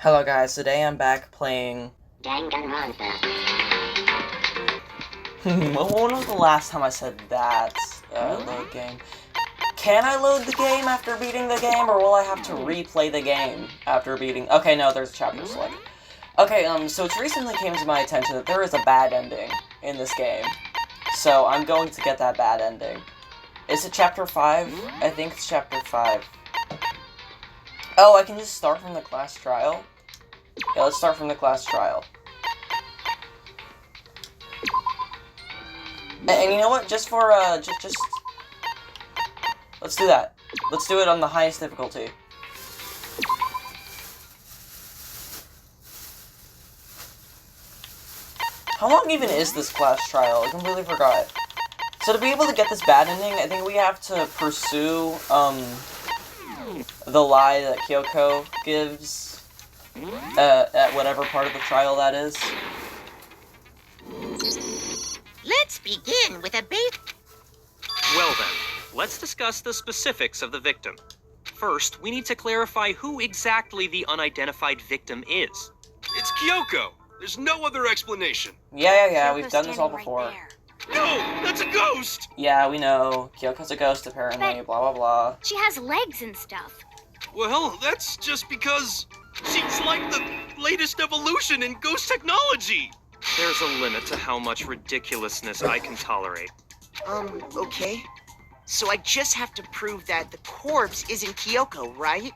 Hello guys, today I'm back playing... Danganronpa. When was the last time I said that? Load game. Can I load the game after beating the game, or will I have to replay the game after beating... Okay, no, there's a chapter select. Okay, so it's recently came to my attention that there is a bad ending in this game. So I'm going to get that bad ending. Is it chapter 5? I think it's chapter 5. Oh, I can just start from the class trial? Yeah, let's start from the class trial. And you know what? Just for, just... Let's do that. Let's do it on the highest difficulty. How long even is this class trial? I completely forgot. So to be able to get this bad ending, I think we have to pursue, the lie that Kyoko gives at whatever part of the trial that is. Let's begin with a base. Well then, let's discuss the specifics of the victim. First, we need to clarify who exactly the unidentified victim is. It's Kyoko. There's no other explanation. Yeah, we've done this all before. No, that's a ghost! Yeah, we know. Kyoko's a ghost, apparently, blah blah blah. She has legs and stuff. Well, that's just because she's like the latest evolution in ghost technology. There's a limit to how much ridiculousness I can tolerate. Okay. So I just have to prove that the corpse isn't Kyoko, right?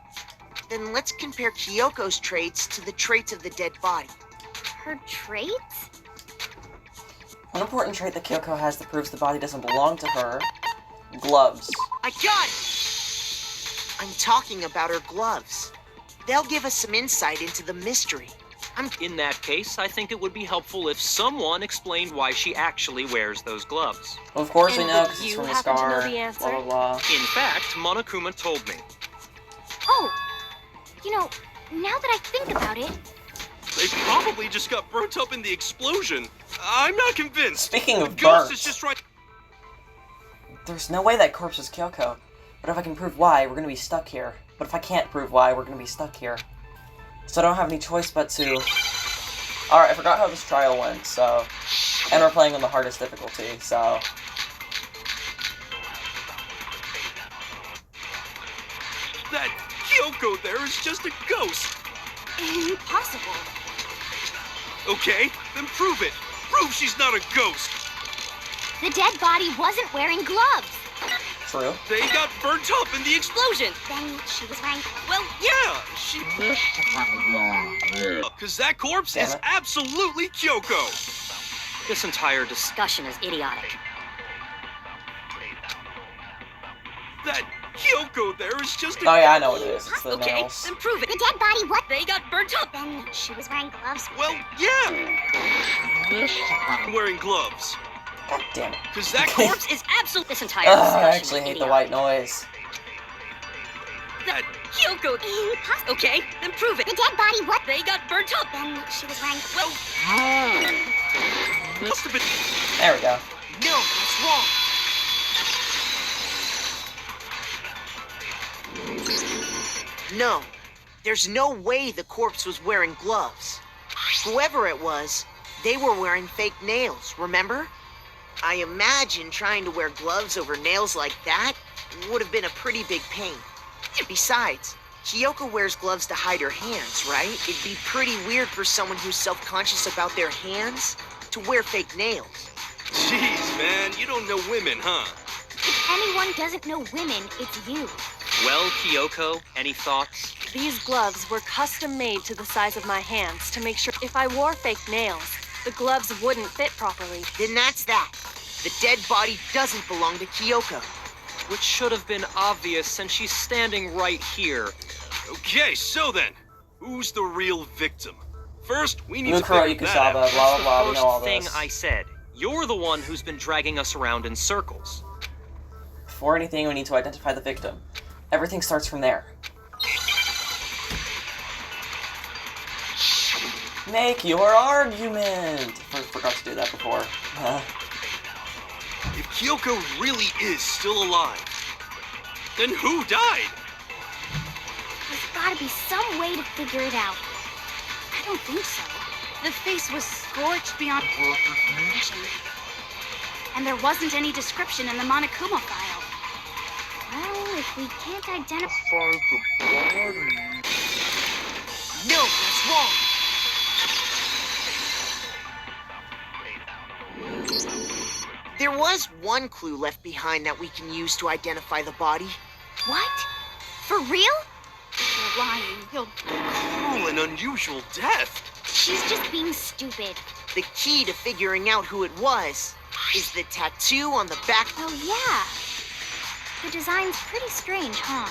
Then let's compare Kyoko's traits to the traits of the dead body. Her traits? One important trait that Kyoko has that proves the body doesn't belong to her. Gloves. I got it! I'm talking about her gloves. They'll give us some insight into the mystery. In that case, I think it would be helpful if someone explained why she actually wears those gloves. Well, of course we And know, would because it's you from the happen to know scar, the answer? blah blah blah. In fact, Monokuma told me. Oh, you know, now that I think about it, They probably just got burnt up in the explosion. I'm not convinced. Speaking of Ghost burnt, is just trying. there's no way that corpse is Kyoko. But if I can prove why, we're gonna be stuck here. But if I can't prove why, we're gonna be stuck here. So I don't have any choice but to... Alright, I forgot how this trial went, so... And we're playing on the hardest difficulty, so... That Kyoko there is just a ghost. impossible. Okay, then prove it. Prove she's not a ghost. The dead body wasn't wearing gloves. True. They got burnt up in the explosion. Then she was wearing... Well, yeah, she... Because that corpse Damn is it. absolutely Kyoko. This entire discussion is idiotic. That Kyoko there is just a... Oh yeah, I know what it is. It's the Okay, nails. then prove it. The dead body what? They got burnt up. Then she was wearing gloves. Well, yeah. Wearing gloves. God damn it. Because that Okay. corpse This entire discussion I actually is hate the idiotic. white noise. that... Kyoko. Impossible. Okay, then prove it. The dead body what? They got burnt up. Then she was wearing... Well, must have been... There we go. No, that's wrong. No, there's no way the corpse was wearing gloves. Whoever it was, they were wearing fake nails, remember? I imagine trying to wear gloves over nails like that would have been a pretty big pain. Besides, Kyoko wears gloves to hide her hands, right? It'd be pretty weird for someone who's self-conscious about their hands to wear fake nails. Jeez, man, you don't know women, huh? If anyone doesn't know women, it's you. Well, Kyoko, any thoughts? These gloves were custom made to the size of my hands to make sure if I wore fake nails, the gloves wouldn't fit properly. Then that's that. The dead body doesn't belong to Kyoko. Which should have been obvious since she's standing right here. Okay, so then, who's the real victim? First, we need Mukuro to figure that Ikusaba, out. blah blah The blah, we first know all thing this. I said. You're the one who's been dragging us around in circles. Before anything, we need to identify the victim. Everything starts from there. Make your argument! Forgot to do that before. If Kyoko really is still alive, then who died? There's gotta be some way to figure it out. I don't think so. The face was scorched beyond recognition. And there wasn't any description in the Monokuma file. Well, if we can't identify the body. No, that's wrong. There was one clue left behind that we can use to identify the body. what? For real? You're lying. You'll... Oh, an unusual death. She's just being stupid. The key to figuring out who it was is the tattoo on the back. Oh, yeah. The design's pretty strange, huh?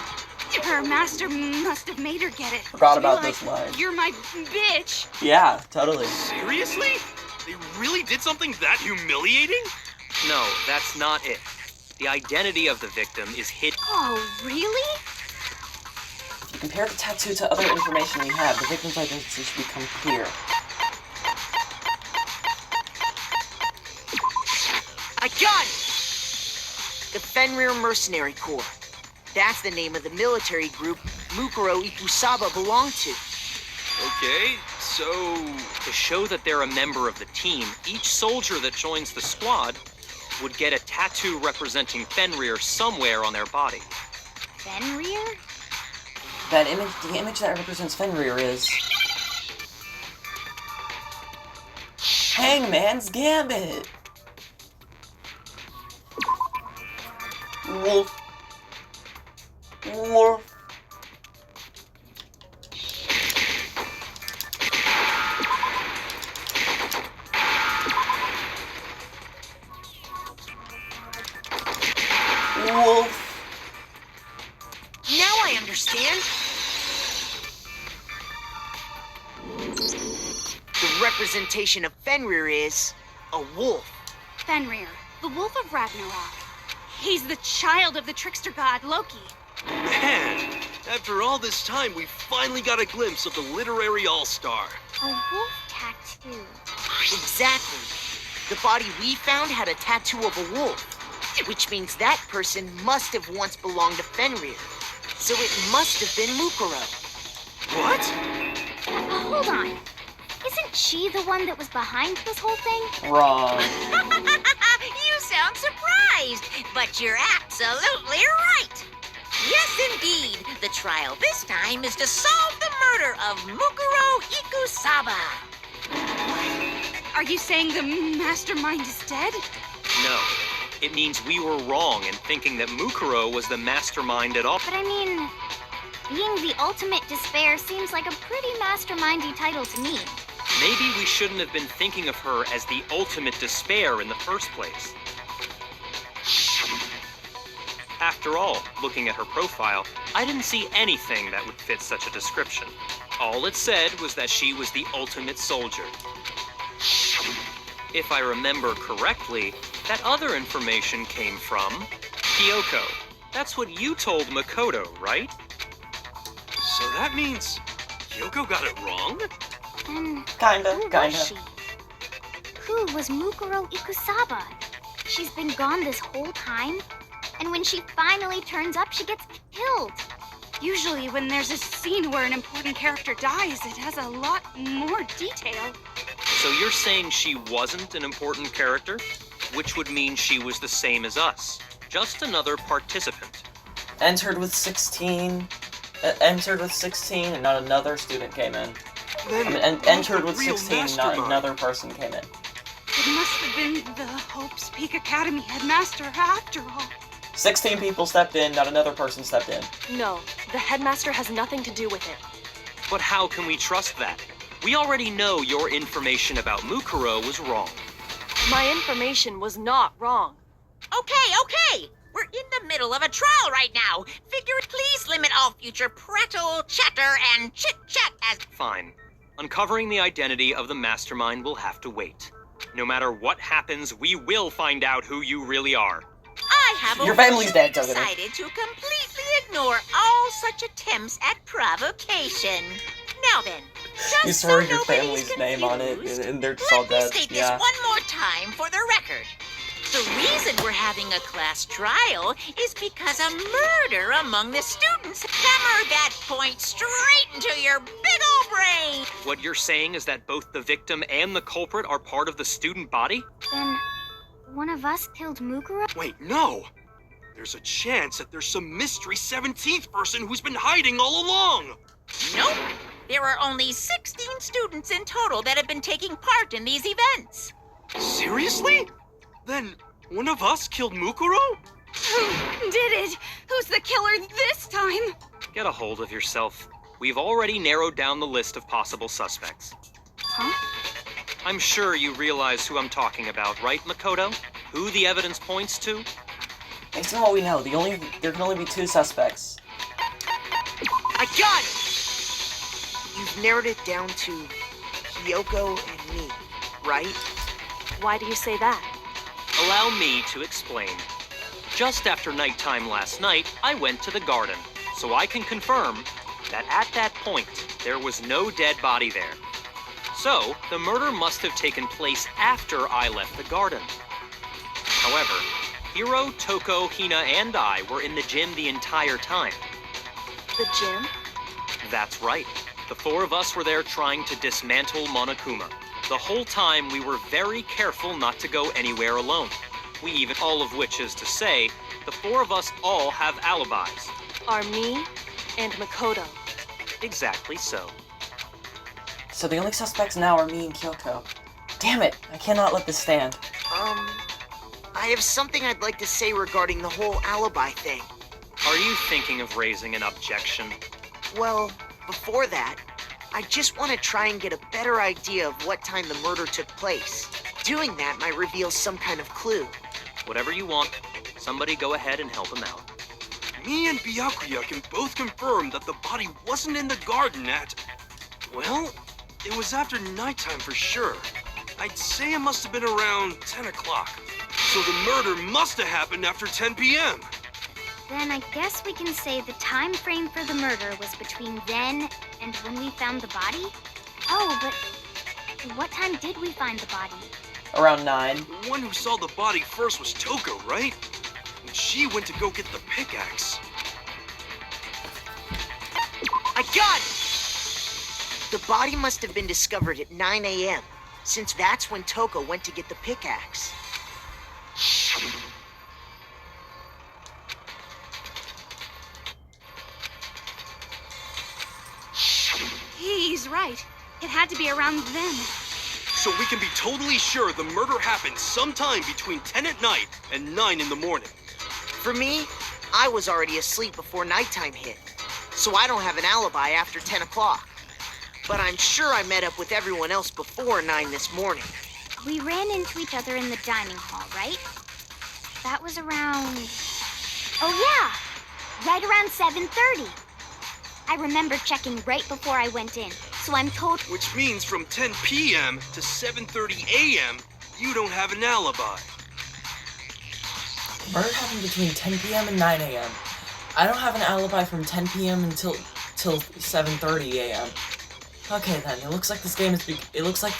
Her master must have made her get it. Forgot To be about like, this line. You're my bitch. Yeah, totally. Seriously? They really did something that humiliating? No, that's not it. The identity of the victim is hidden. Oh, really? If you compare the tattoo to other information we have, the victim's identity should become clear. I got it! The Fenrir Mercenary Corps. That's the name of the military group Mukuro Ikusaba belonged to. Okay, so... To show that they're a member of the team, each soldier that joins the squad would get a tattoo representing Fenrir somewhere on their body. Fenrir? That image, the image that represents Fenrir is... Hangman's Gambit! Wolf. Wolf. Wolf. Now I understand. The representation of Fenrir is a wolf. Fenrir, the Wolf of Ragnarok. He's the child of the trickster god Loki. Man, after all this time, we finally got a glimpse of the literary all-star. A wolf tattoo. Exactly. The body we found had a tattoo of a wolf, which means that person must have once belonged to Fenrir. So it must have been Mukuro. What? Hold on. Isn't she the one that was behind this whole thing? Wrong. You sound surprised, but you're absolutely right. Yes, indeed. The trial this time is to solve the murder of Mukuro Ikusaba. Are you saying the mastermind is dead? No. It means we were wrong in thinking that Mukuro was the mastermind at all. But I mean, being the ultimate despair seems like a pretty mastermindy title to me. Maybe we shouldn't have been thinking of her as the ultimate despair in the first place. After all, looking at her profile, I didn't see anything that would fit such a description. All it said was that she was the ultimate soldier. If I remember correctly, that other information came from Kyoko. That's what you told Makoto, right? So that means Kyoko got it wrong? And Kinda, who kinda. was she? Who was Mukuro Ikusaba? She's been gone this whole time, and when she finally turns up, she gets killed. Usually when there's a scene where an important character dies, it has a lot more detail. So you're saying she wasn't an important character? Which would mean she was the same as us. Just another participant. Entered with 16. Entered with 16 and not another student came in. Then I mean, and who's entered the with real 16, not mastermind? another person came in. It must have been the Hope's Peak Academy headmaster after all. 16 people stepped in, not another person stepped in. No, the headmaster has nothing to do with it. But how can we trust that? We already know your information about Mukuro was wrong. My information was not wrong. Okay. We're in the middle of a trial right now. Figure please limit all future prattle, chatter, and chit-chat as... Fine. Uncovering the identity of the mastermind will have to wait. No matter what happens, we will find out who you really are. I have Your family's dead, officially Toguro. decided to completely ignore all such attempts at provocation. Now then, just You so swear your nobody's family's name on it, confused, and they're just all let me dead. state this Yeah. one more time for the record. The reason we're having a class trial is because a murder among the students hammered that point straight into your big old brain. What you're saying is that both the victim and the culprit are part of the student body? Then one of us killed Mukuro? Wait, no! There's a chance that there's some mystery 17th person who's been hiding all along! Nope. There are only 16 students in total that have been taking part in these events. Seriously? Then one of us killed Mukuro? Who did it? Who's the killer this time? Get a hold of yourself. We've already narrowed down the list of possible suspects. Huh? I'm sure you realize who I'm talking about, right, Makoto? Who the evidence points to? Based on what we know, there can only be 2 suspects. I got it! You've narrowed it down to Kyoko and me, right? Why do you say that? Allow me to explain. Just after nighttime last night, I went to the garden, so I can confirm that at that point, there was no dead body there. So, the murder must have taken place after I left the garden. However, Hiro, Toko, Hina, and I were in the gym the entire time. The gym? That's right. The 4 of us were there trying to dismantle Monokuma. The whole time, we were very careful not to go anywhere alone. We even, all of which is to say, the 4 of us all have alibis. Are me and Makoto. Exactly so. So the only suspects now are me and Kyoko. Damn it! I cannot let this stand. I have something I'd like to say regarding the whole alibi thing. Are you thinking of raising an objection? Well, before that, I just want to try and get a better idea of what time the murder took place. Doing that might reveal some kind of clue. Whatever you want. Somebody go ahead and help him out. Me and Byakuya can both confirm that the body wasn't in the garden at... Well, it was after nighttime for sure. I'd say it must have been around 10 o'clock. So the murder must have happened after 10 p.m. Then I guess we can say the time frame for the murder was between then and when we found the body? Oh, but what time did we find the body? Around 9. The one who saw the body first was Toko, right? And she went to go get the pickaxe. I got it! The body must have been discovered at 9 a.m., since that's when Toko went to get the pickaxe. He's right. It had to be around then. So we can be totally sure the murder happened sometime between 10 at night and 9 in the morning. For me, I was already asleep before nighttime hit, so I don't have an alibi after 10 o'clock. But I'm sure I met up with everyone else before 9 this morning. We ran into each other in the dining hall, right? That was around... Oh yeah! Right around 7:30. I remember checking right before I went in, so I'm told... Which means from 10 p.m. to 7:30 a.m., you don't have an alibi. Murder happened between 10 p.m. and 9 a.m. I don't have an alibi from 10 p.m. until 7:30 a.m. Okay then, it looks like the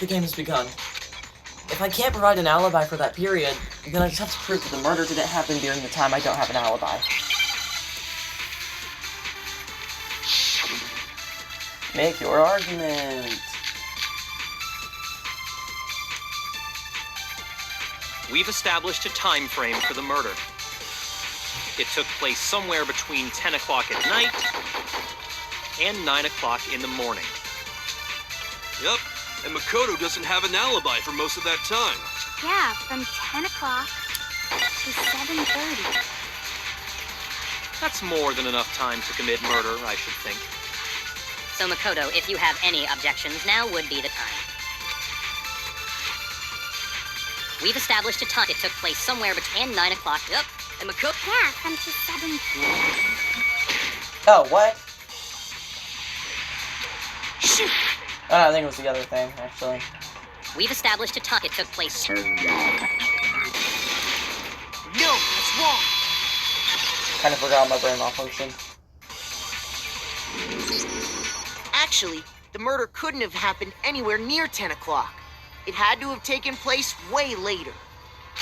game has begun. If I can't provide an alibi for that period, then I just have to prove that the murder didn't happen during the time I don't have an alibi. Make your argument. We've established a time frame for the murder. It took place somewhere between 10 o'clock at night and 9 o'clock in the morning. Yep, and Makoto doesn't have an alibi for most of that time. Yeah, from 10 o'clock to 7:30. That's more than enough time to commit murder, I should think. So Makoto, if you have any objections, now would be the time. We've established a time. It took place somewhere between 9 o'clock. Yep. And Makoto... Yeah, from to 7... Oh, what? Shoot! Oh, no, I think it was the other thing, actually. We've established a time. It took place... No, that's wrong! Kind of forgot my brain malfunction. Actually, the murder couldn't have happened anywhere near 10 o'clock. It had to have taken place way later.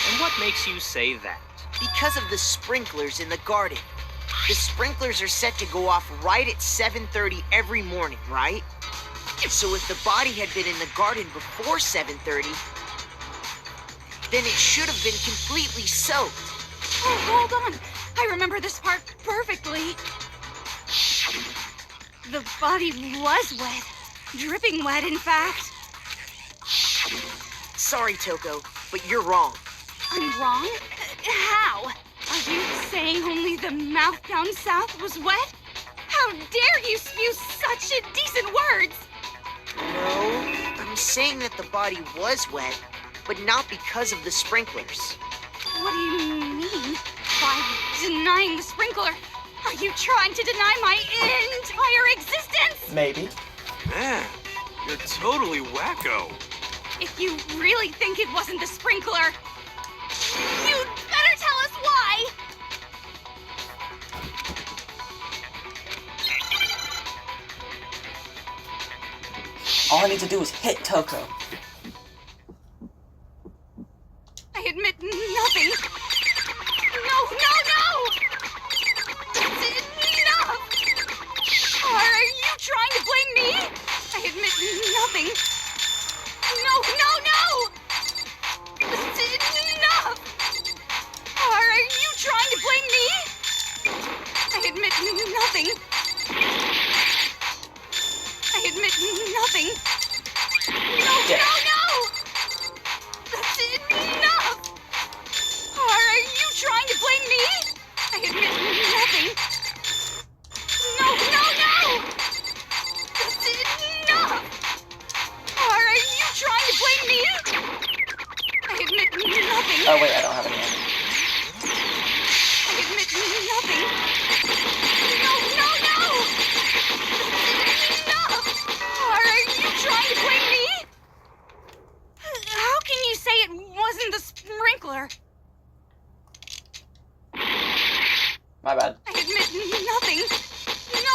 And what makes you say that? Because of the sprinklers in the garden. The sprinklers are set to go off right at 7:30 every morning, right? So if the body had been in the garden before 7:30, then it should have been completely soaked. Oh, hold on. I remember this part perfectly. The body was wet. Dripping wet, in fact. Sorry, Toko, but you're wrong. I'm wrong? How? Are you saying only the mouth down south was wet? How dare you spew such indecent words? No, I'm saying that the body was wet, but not because of the sprinklers. What do you mean? By denying the sprinkler? Are you trying to deny my entire existence? Maybe. Man, you're totally wacko. If you really think it wasn't the sprinkler, you'd better tell us why! All I need to do is hit Toko. I admit nothing. No! That's enough! Are you trying to blame me? I admit nothing. No! That's enough! Are you trying to blame me? I admit nothing. I admit nothing. No! That's enough! Are you trying to blame me? I admit nothing. No! That's enough! Are you trying to blame me? I admit nothing. Oh wait, I don't have any. I admit nothing. No! That's enough! Are you trying to blame me? How can you say it wasn't the sprinkler? My bad. I admit nothing. No!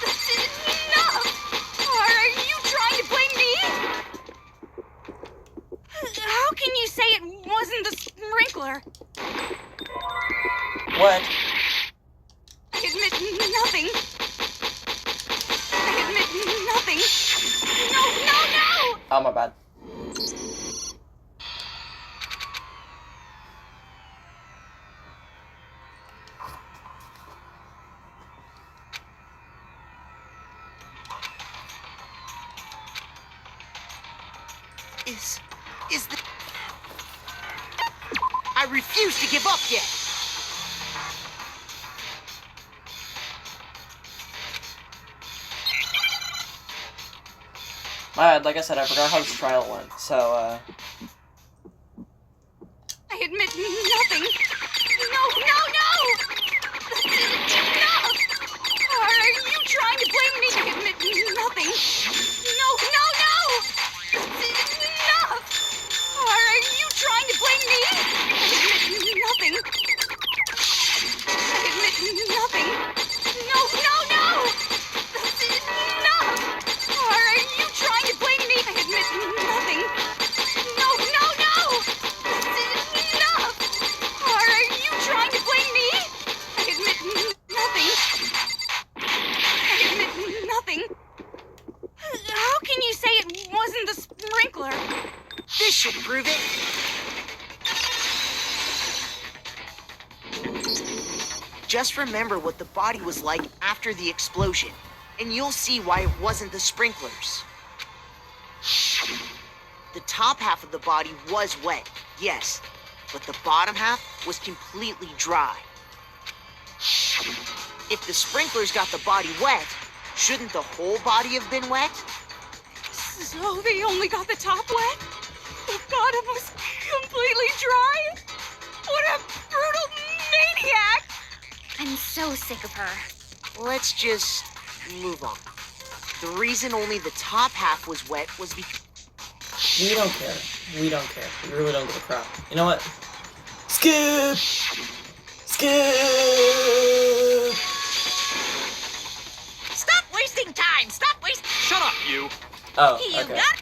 That's enough! Are you trying to blame me? How can you say it wasn't the sprinkler? What? I admit nothing. I admit nothing. No! Oh, my bad. Is the... I refuse to give up yet! My bad, like I said, I forgot how this trial went, so, I admit nothing. No! That's enough! Are you trying to blame me? I admit nothing. No! That's enough! Are you trying to blame me? I admit nothing. I admit nothing. No! That's enough! Are you trying to blame me? I admit nothing. No! That's enough! Are you trying to blame me? I admit nothing. I admit nothing. How can you say it wasn't the sprinkler? This should prove it. Just remember what the body was like after the explosion, and you'll see why it wasn't the sprinklers. The top half of the body was wet, yes, but the bottom half was completely dry. If the sprinklers got the body wet, shouldn't the whole body have been wet? So they only got the top wet? The bottom was completely dry? What a brutal maniac! I'm so sick of her. Let's just move on. The reason only the top half was wet was because... we don't care. We don't care. We really don't give a crap. You know what? Skip! Stop wasting time! Stop wasting... Shut up, you! Oh, You okay. got...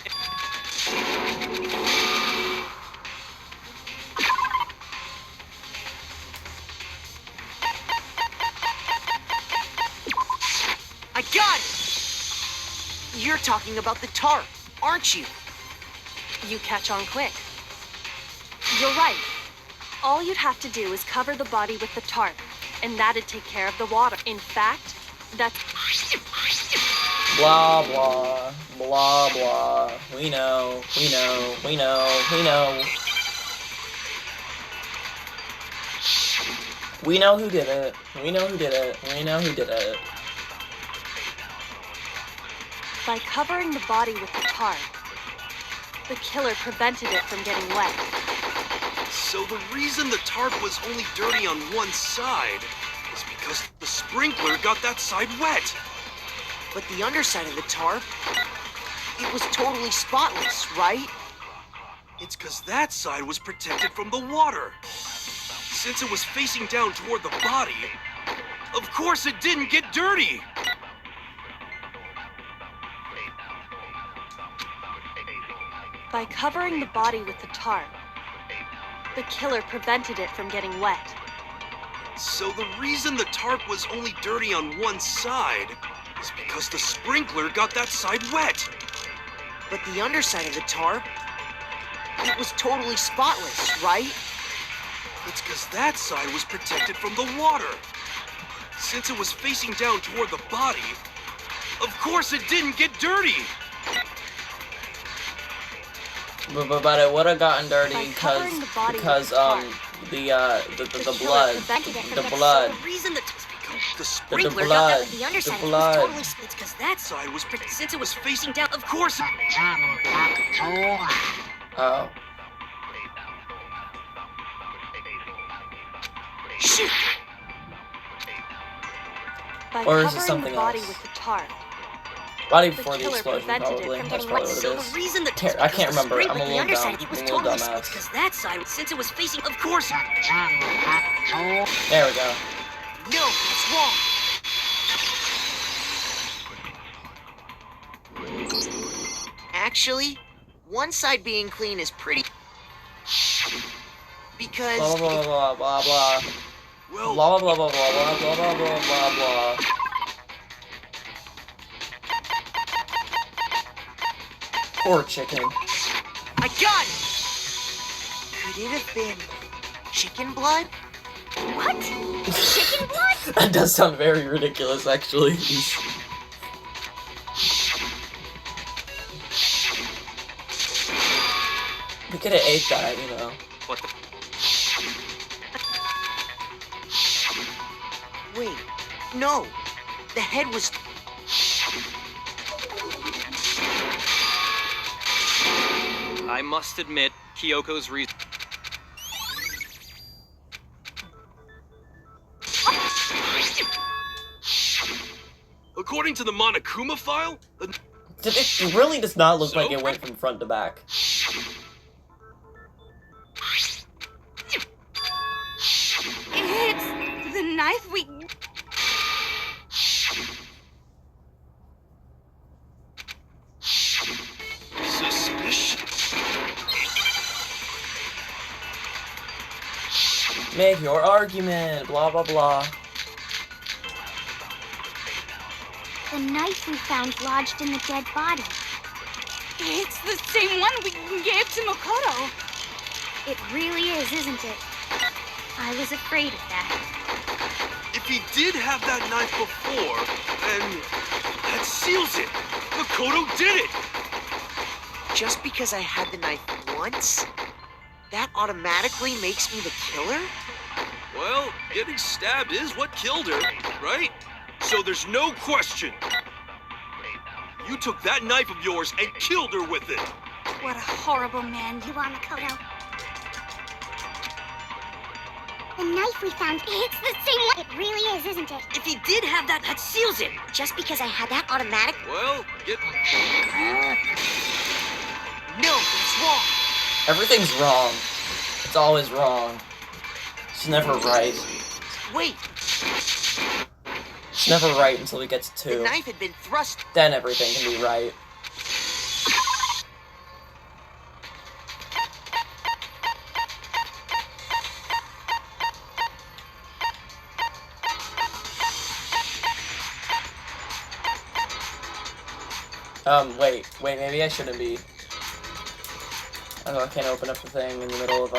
I got it! You're talking about the tarp, aren't you? You catch on quick. You're right. All you'd have to do is cover the body with the tarp, and that'd take care of the water. In fact, that's... Blah, blah, blah, blah. We know, we know, we know, we know. We know who did it. We know who did it. We know who did it. By covering the body with the tarp, the killer prevented it from getting wet. So the reason the tarp was only dirty on one side is because the sprinkler got that side wet. But the underside of the tarp, it was totally spotless, right? It's because that side was protected from the water. Since it was facing down toward the body, of course it didn't get dirty. By covering the body with the tarp, the killer prevented it from getting wet. So the reason the tarp was only dirty on one side is because the sprinkler got that side wet. But the underside of the tarp, it was totally spotless, right? It's because that side was protected from the water. Since it was facing down toward the body, of course it didn't get dirty. But it would have gotten dirty By covering the body with because the tarp, the killer blood, prevented it from the getting blood, The reason that The the sprinkler blood, got the underside the was blood. totally. It's because that side was since it was facing down. Of course. Oh. Shoot! By Or is it covering something the body else? with the tarp, Body the before the killer explosion, prevented it probably. from That's getting probably wet. what So it is. the reason that I can't remember. I'm a the little underside dumb. it was I'm a little totally. dumbass. It's because that side since it was facing. Of course. There we go. No, that's wrong. Actually, one side being clean is pretty... Because... Blah blah blah blah blah Well, blah blah blah blah blah blah blah blah blah blah. Poor chicken. I got it! Could it have been chicken blood? What? Chicken blood? That does sound very ridiculous, actually. We could have ate that, you know. What the? Wait, no. The head was... I must admit, Kyoko's reason. according to the Monokuma file, It really does not look So? like it went from front to back. It's the knife we... suspicious. Make your argument, blah blah blah. The knife we found lodged in the dead body. It's the same one we gave to Makoto. It really is, isn't it? I was afraid of that. If he did have that knife before, then that seals it. Makoto did it. Just because I had the knife once, that automatically makes me the killer? Well, getting stabbed is what killed her, right? So there's no question. You took that knife of yours and killed her with it. What a horrible man You are, Makoto. The knife we found, it's the same one. It really is, isn't it? If he did have that, that seals it. Just because I had that automatic... Well, No, it's wrong. Everything's wrong. It's always wrong. It's never right. Wait, It's never right until we get to the 2. knife had been thrust. Then everything can be right. Wait, maybe I shouldn't be. I can't open up the thing in the middle of,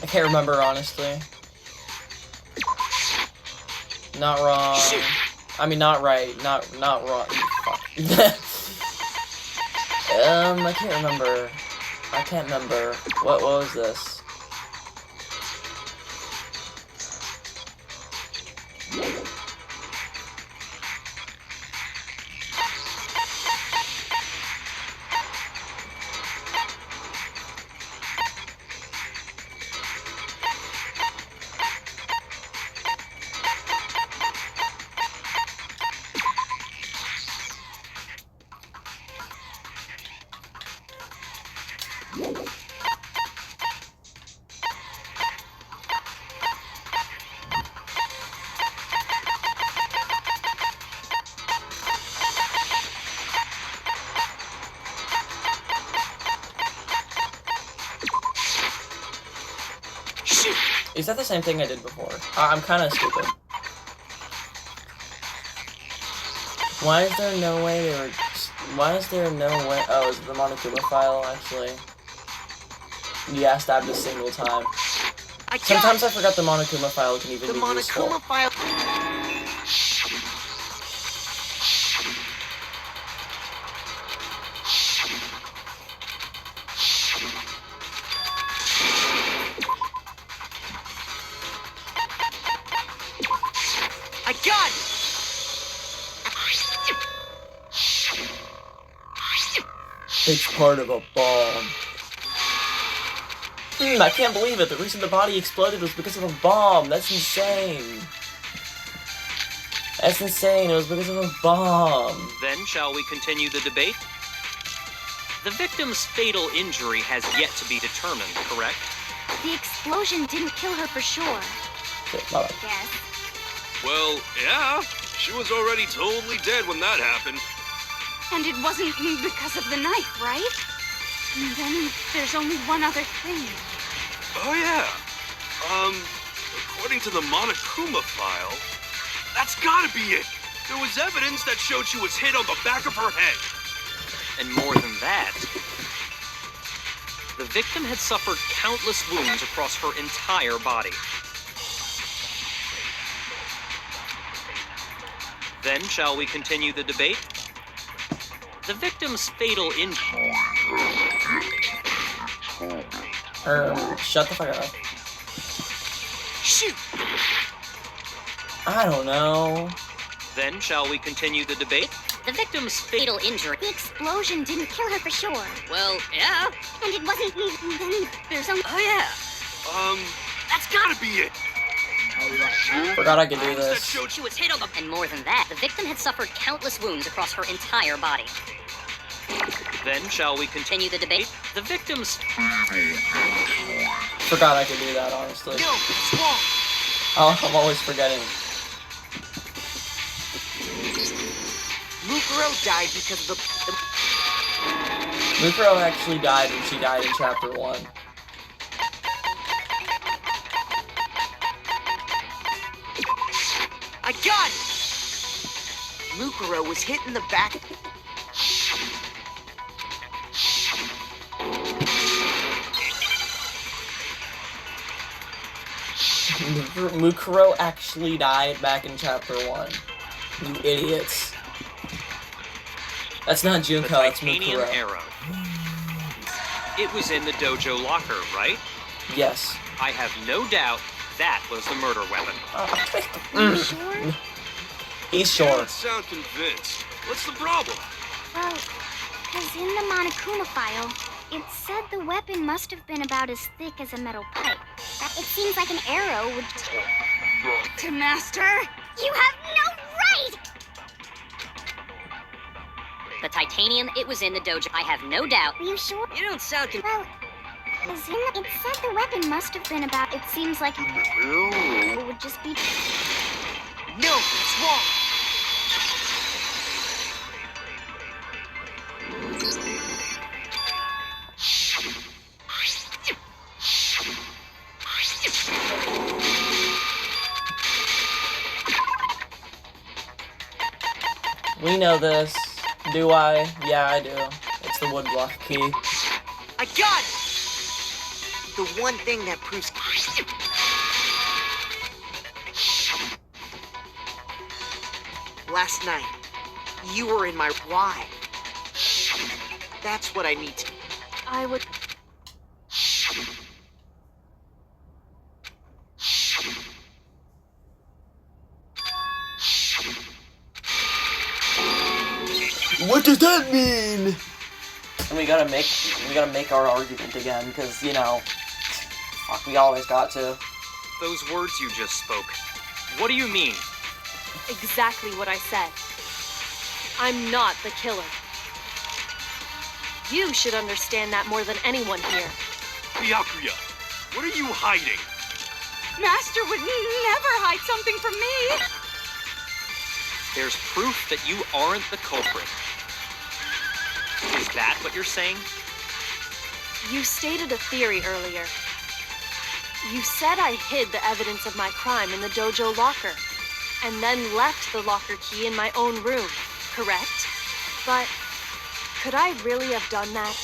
I can't remember, honestly. Not wrong. I mean, not right. Not wrong. Fuck. I can't remember. I can't remember. What was this? Is that the same thing I did before? I'm kind of stupid. Why is there no way they were... Why is there no way... Oh, is it the Monokuma file, actually? Yeah, I stabbed a single time. Sometimes I forgot the Monokuma file can even be useful. The Monokuma file... I got it! It's part of a bomb. I can't believe it. The reason the body exploded was because of a bomb. That's insane. That's insane. It was because of a bomb. Then shall we continue the debate? The victim's fatal injury has yet to be determined, correct? The explosion didn't kill her for sure. Okay, bye-bye. Yes. Well, yeah. She was already totally dead when that happened. And it wasn't because of the knife, right? And then there's only one other thing. Oh, yeah. According to the Monokuma file, that's gotta be it. There was evidence that showed she was hit on the back of her head. And more than that, the victim had suffered countless wounds across her entire body. Then shall we continue the debate? The victim's fatal injury... Shut the fuck up. Shoot! I don't know. Then shall we continue the debate? The victim's fatal injury. The explosion didn't kill her for sure. Well, yeah. And it wasn't... Then there's only... Oh, yeah. That's gotta be it. Forgot I could do That this. showed She was hit on the... And more than that, the victim had suffered countless wounds across her entire body. Then shall we continue Continue the debate? the victim's... Forgot I could do that, honestly. No, it's wrong. I'm always forgetting. Mukuro died because of the... Mukuro actually died when she died in Chapter 1. I got it! Mukuro was hit in the back... Mukuro actually died back in Chapter 1. You idiots. That's not The Junko, that's titanium Mukuro. arrow. It was in the dojo locker, right? Yes. I have no doubt that was the murder weapon. You sure? He's You sure. don't sound convinced. What's the problem? Well, because in the Monokuma file, it said the weapon must have been about as thick as a metal pipe. It seems like an arrow would... To Master? You have no right! The titanium, it was in the dojo. I have no doubt. Are you sure? You don't sound Well, it said the weapon must have been about. It seems like it would just be. No, it's wrong. We know this. Do I? Yeah, I do. It's the woodblock key. I got it! The one thing that proves... Last night, you were in my... Why? That's what I need to... I would. What does that mean? And we gotta make our argument again, because, you know, fuck, we always got to. Those words you just spoke. What do you mean? Exactly what I said. I'm not the killer. You should understand that more than anyone here. Byakuya, what are you hiding? Master would never hide something from me. There's proof that you aren't the culprit. Is that what you're saying? You stated a theory earlier. You said I hid the evidence of my crime in the dojo locker, and then left the locker key in my own room, correct? But could I really have done that?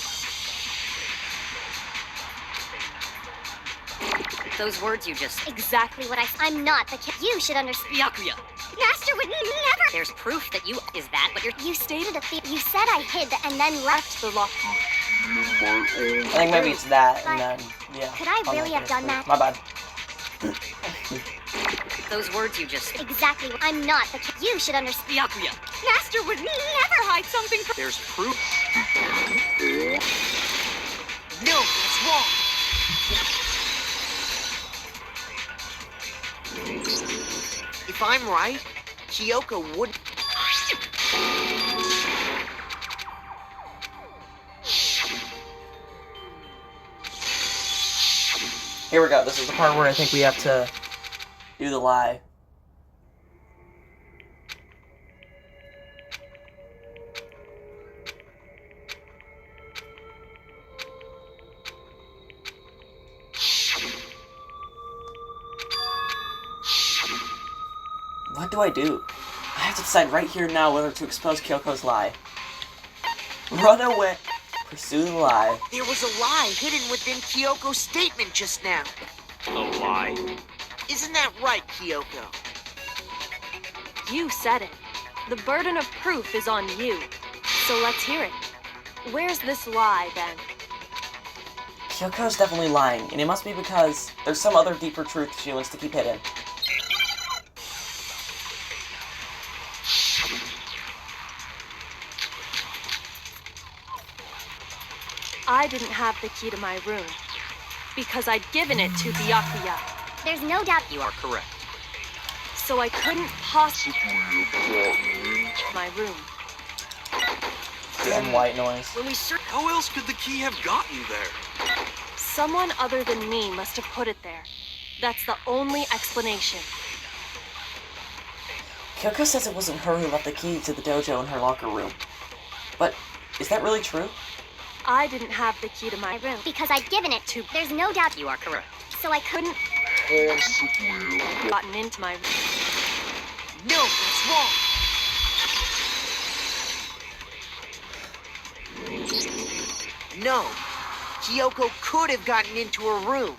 Those words you just... Exactly what I'm not the kid. You should understand. Byakuya, Master would never. there's proof that you... Is that what you're... You stated a You said I hid and then left. The locker. I think maybe it's that, and then, yeah. Could I I'm really not have gonna done prove- that? My bad. Those words you just... Exactly. I'm not the kid. You should understand. Byakuya, Master would never hide something from. There's proof. No, that's wrong. If I'm right, Kyoko would... Here we go. This is the part where I think we have to do the lie. What do I do? I have to decide right here now whether to expose Kyoko's lie. Run away. Pursue the lie. There was a lie hidden within Kyoko's statement just now. A lie? Isn't that right, Kyoko? You said it. The burden of proof is on you. So let's hear it. Where's this lie, then? Kyoko's definitely lying, and it must be because there's some other deeper truth she wants to keep hidden. I didn't have the key to my room because I'd given it to Byakuya, There's no doubt. You are correct. so I couldn't possibly my room. And white noise. When we search. How else could the key have gotten there? Someone other than me must have put it there. That's the only explanation. Kyoko says it wasn't her who left the key to the dojo in her locker room. But is that really true? I didn't have the key to my room Because I'd given it to. There's no doubt. you are correct. So I couldn't. gotten into my room. No, that's wrong. No, Kyoko could have gotten into her room.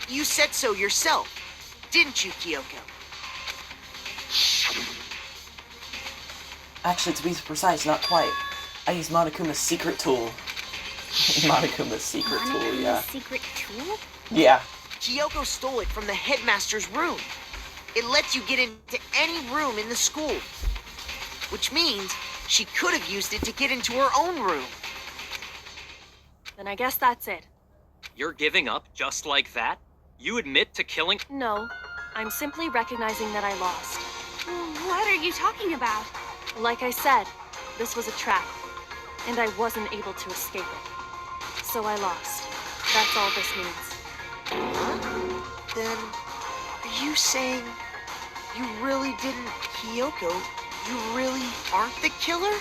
You said so yourself, didn't you, Kyoko? Actually, to be precise, not quite. I used Monokuma's secret tool. Monokuma's secret tool, yeah. Secret tool? Yeah. Kyoko stole it from the headmaster's room. It lets you get into any room in the school. Which means she could have used it to get into her own room. Then I guess that's it. You're giving up just like that? You admit to killing... No, I'm simply recognizing that I lost. What are you talking about? Like I said, this was a trap. and I wasn't able to escape it. So I lost. That's all this means. Then, are you saying you really didn't, Kyoko? You really aren't the killer?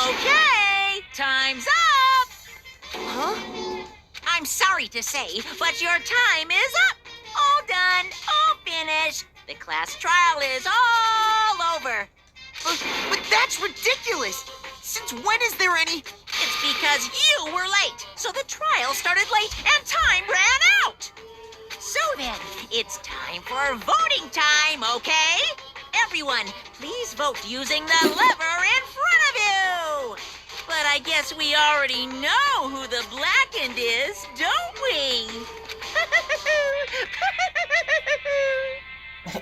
Okay, time's up! Huh? I'm sorry to say, but your time is up. All done, all finished. The class trial is all over. But that's ridiculous! Since when is there any... It's because you were late, so the trial started late and time ran out. So then, it's time for voting time, okay? Everyone, please vote using the lever in front of you. But I guess we already know who the blackened is, don't we?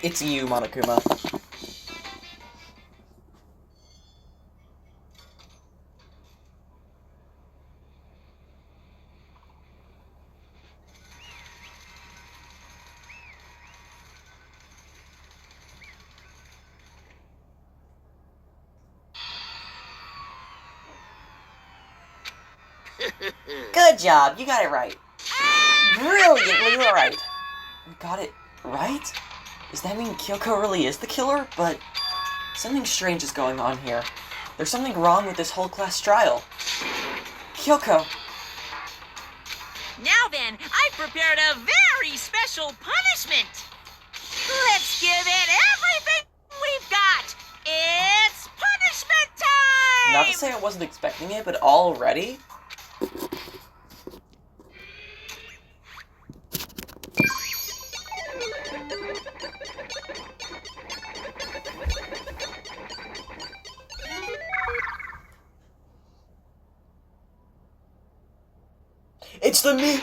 It's you, Monokuma. Good job, you got it right. Brilliantly right. You got it right? Does that mean Kyoko really is the killer? But something strange is going on here. There's something wrong with this whole class trial. Kyoko! Now then, I've prepared a very special punishment. Let's give it everything we've got. It's punishment time! Not to say I wasn't expecting it, but already? It's the me.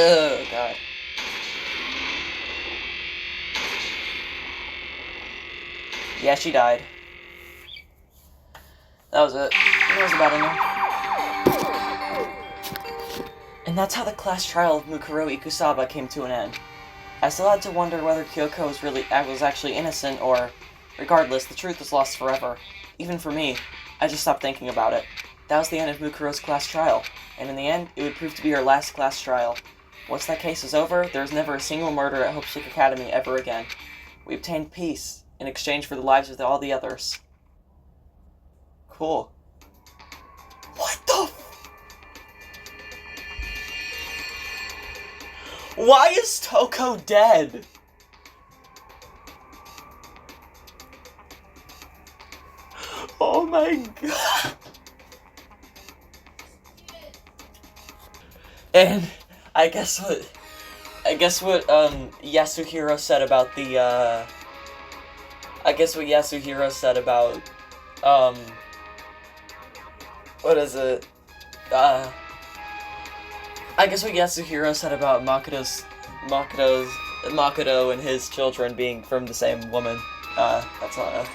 Oh, God. Yeah, she died. That was it. That was about enough. And that's how the class trial of Mukuro Ikusaba came to an end. I still had to wonder whether Kyoko was actually innocent, or... Regardless, the truth was lost forever. Even for me, I just stopped thinking about it. That was the end of Mukuro's class trial, and in the end, it would prove to be her last class trial. Once that case is over, there was never a single murder at Hope's Peak Academy ever again. We obtained peace in exchange for the lives of all the others. Cool. What the Why is Toko dead? Oh my god. And I guess what Yasuhiro said about the what is it? I guess what Yasuhiro said about Makoto and his children being from the same woman. That's all.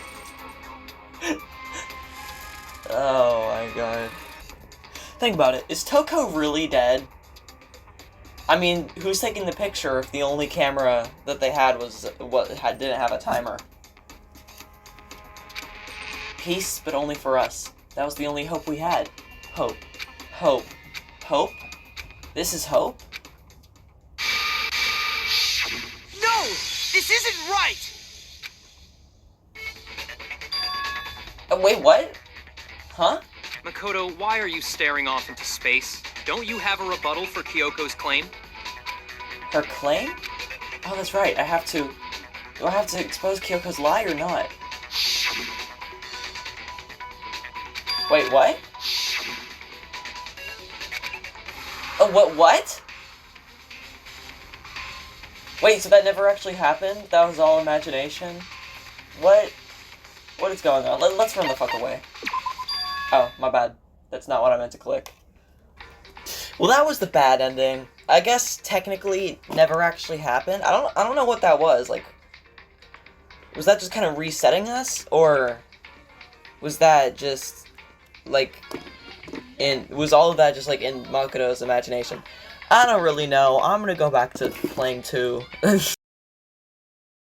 Oh my god. Think about it. Is Toko really dead? I mean, who's taking the picture if the only camera that they had didn't have a timer? Peace, but only for us. That was the only hope we had. Hope. Hope. Hope? This is hope? No! This isn't right! Wait, what? Huh? Makoto, why are you staring off into space? Don't you have a rebuttal for Kyoko's claim? Her claim? Oh, that's right. Do I have to expose Kyoko's lie or not? Wait, what? Oh, what? Wait, so that never actually happened? That was all imagination? What is going on? Let's run the fuck away. Oh, my bad. That's not what I meant to click. Well, that was the bad ending. I guess technically it never actually happened. I don't know what that was. Like, was that just kind of resetting us, or was that just like was all of that just like in Makoto's imagination? I don't really know. I'm gonna go back to playing 2.